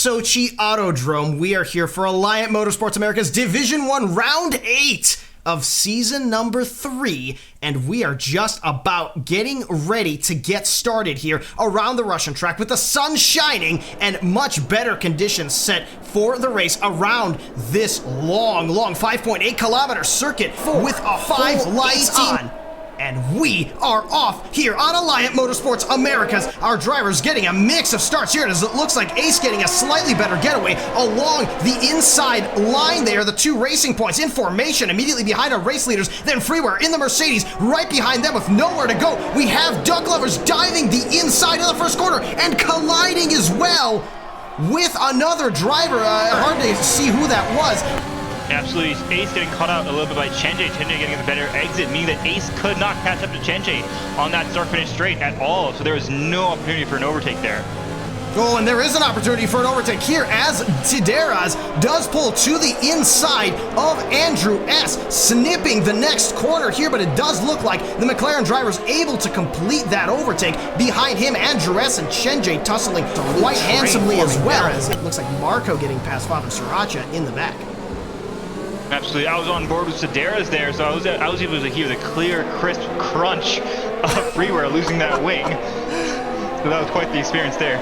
Sochi Autodrome. We are here for Alliant Motorsports America's Division 1 Round 8 of season number 3, and we are just about getting ready to get started here around the Russian track with the sun shining and much better conditions set for the race around this long 5.8 kilometer circuit with a 5 lights on. And we are off here on Alliant Motorsports Americas. Our drivers getting a mix of starts here as it looks like Ace getting a slightly better getaway along the inside line there. The 2 racing points in formation immediately behind our race leaders. Then Freeware in the Mercedes right behind them with nowhere to go. We have Doug Lovers diving the inside of the first corner and colliding as well with another driver. Hard to see who that was. Absolutely, Ace getting caught out a little bit by Chenj. Chenj getting a better exit, meaning that Ace could not catch up to Chenj on that start-finish straight at all, so there was no opportunity for an overtake there. Oh, and there is an opportunity for an overtake here as Tideras does pull to the inside of Andrew S, snipping the next corner here, but it does look like the McLaren driver is able to complete that overtake. Behind him, Andrew S and Chenj tussling quite handsomely as well, as it looks like Marco getting past Father Sriracha in the back. Absolutely, I was on board with Sedaris there, so I was able to hear the clear, crisp crunch of Freeware losing that wing. So that was quite the experience there.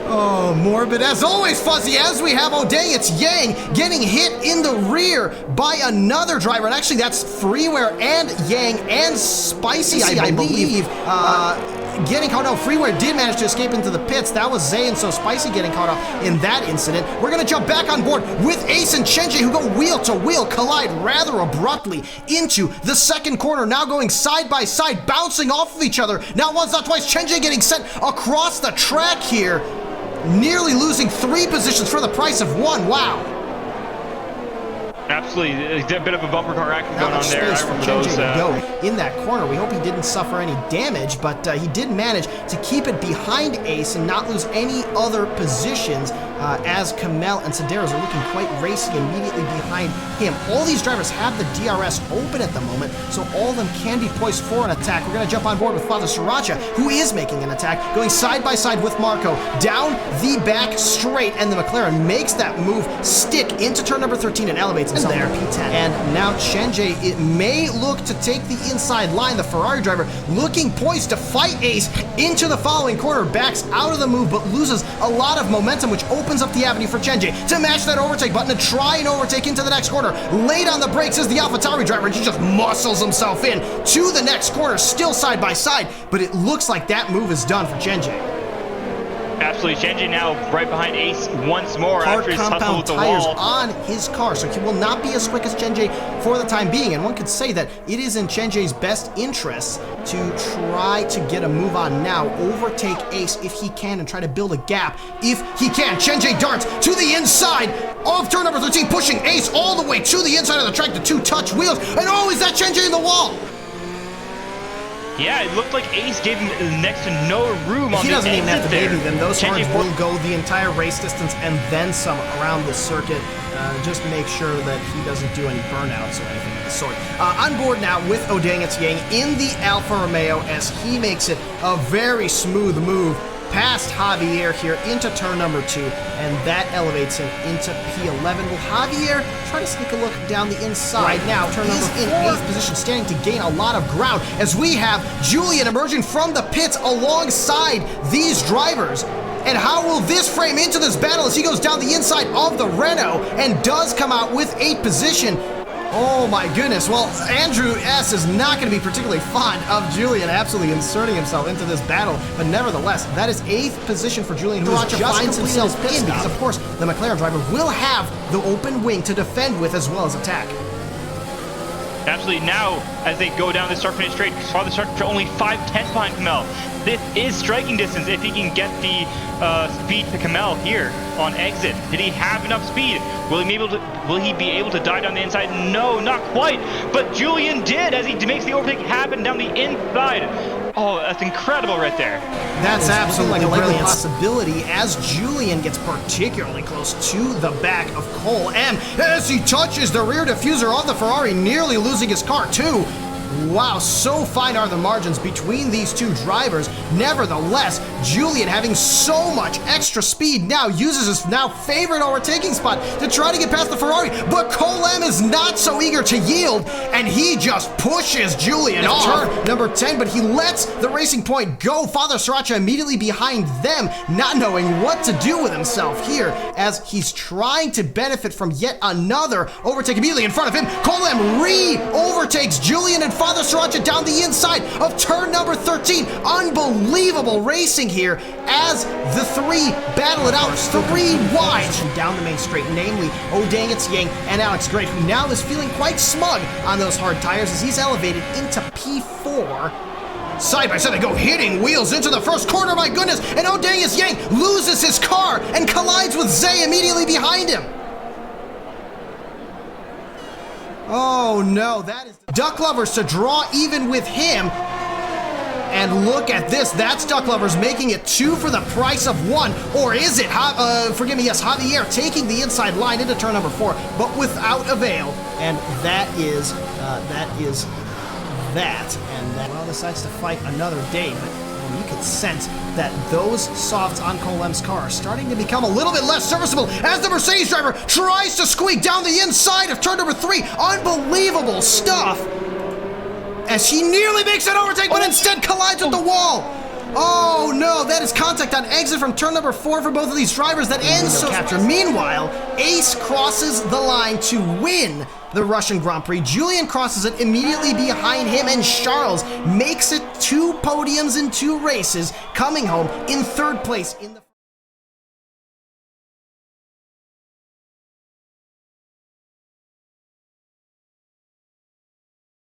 Oh, morbid as always, Fuzzy, as we have, oh dang, it's Yang getting hit in the rear by another driver, and actually that's Freeware and Yang and Spicy, I believe. Getting caught out. Freeware did manage to escape into the pits. That was Zay, and so Spicy getting caught up in that incident. We're going to jump back on board with Ace and Chenj, who go wheel to wheel, collide rather abruptly into the second corner, now going side by side, bouncing off of each other. Not once, not twice. Chenj getting sent across the track here, nearly losing 3 positions for the price of 1. Wow. Absolutely, a bit of a bumper car action going on there. I remember those. Go in that corner. We hope he didn't suffer any damage, but he did manage to keep it behind Ace and not lose any other positions as Kamel and Sedaris are looking quite racy immediately behind him. All these drivers have the DRS open at the moment, so all of them can be poised for an attack. We're going to jump on board with Father Sriracha, who is making an attack, going side by side with Marco down the back straight, and the McLaren makes that move stick into turn number 13 and elevates himself there. P10. And now Chenj, it may look to take the inside line. The Ferrari driver looking poised to fight Ace into the following corner, backs out of the move, but loses a lot of momentum, which opens up the avenue for Chenj to match that overtake button to try and overtake into the next corner. Late on the brakes is the AlphaTauri driver, and he just muscles himself in to the next corner, still side by side, but it looks like that move is done for Chenj. Absolutely, Chenj now right behind Ace once more after his tussle with the tires wall. On his car, so he will not be as quick as Chenj for the time being, and one could say that it is in Chenj's best interest to try to get a move on now, overtake Ace if he can, and try to build a gap if he can. Chenj darts to the inside of turn number 13, pushing Ace all the way to the inside of the track, the 2 touch wheels, and oh, is that Chenj in the wall? Yeah, it looked like Ace gave him next to no room on the exit. He doesn't even have to there. baby them. Those horns will go the entire race distance and then some around the circuit. Just make sure that he doesn't do any burnouts or anything of the sort. On board now with Odang Yang in the Alfa Romeo as he makes it a very smooth move past Javier here into turn number 2, and that elevates him into P11. Will Javier try to sneak a look down the inside? Right now, turn number 4 in 8th position, standing to gain a lot of ground as we have Julian emerging from the pits alongside these drivers. And how will this frame into this battle as he goes down the inside of the Renault and does come out with 8th position? Oh my goodness. Well, Andrew S is not going to be particularly fond of Julian absolutely inserting himself into this battle, but nevertheless, that is 8th position for Julian, who just finds himself in because, of course, the McLaren driver will have the open wing to defend with as well as attack. Absolutely. Now, as they go down the start-finish straight, Father Sriracha only 5/10 behind Kamel. This is striking distance if he can get the speed to Kamel here on exit. Did he have enough speed? Will he be able to dive down the inside? No, not quite. But Julian did as he makes the overtake happen down the inside. Oh, that's incredible right there. That's absolutely a likely possibility as Julian gets particularly close to the back of Cole M as he touches the rear diffuser of the Ferrari, nearly losing his car too. Wow, so fine are the margins between these two drivers. Nevertheless, Julian, having so much extra speed now, uses his now favorite overtaking spot to try to get past the Ferrari, but Colem is not so eager to yield, and he just pushes Julian off turn number 10, but he lets the Racing Point go. Father Sriracha immediately behind them, not knowing what to do with himself here, as he's trying to benefit from yet another overtake immediately in front of him. Colem overtakes Julian and Father Sriracha down the inside of turn number 13. Unbelievable racing here as the three battle it out, three wide. Down the main straight, namely O'Dang Yang and Alex Gray, who now is feeling quite smug on those hard tires as he's elevated into P4. Side by side they go, hitting wheels into the first corner, my goodness, and O'Dang Yang loses his car and collides with Zay immediately behind him. Oh no, that is Duck Lovers to draw even with him. And look at this, that's Duck Lovers making it 2 for the price of 1. Or is it, forgive me, yes, Javier taking the inside line into turn number 4, but without avail. And that is that. And that, well, decides to fight another day, but you can sense that those softs on Colem's car are starting to become a little bit less serviceable as the Mercedes driver tries to squeak down the inside of turn number 3. Unbelievable stuff as he nearly makes an overtake, but instead collides with the wall. Oh no, that is contact on exit from turn number 4 for both of these drivers that ends so capture. Meanwhile, Ace crosses the line to win the Russian Grand Prix. Julian crosses it immediately behind him, and Charles makes it 2 podiums in 2 races, coming home in 3rd place in the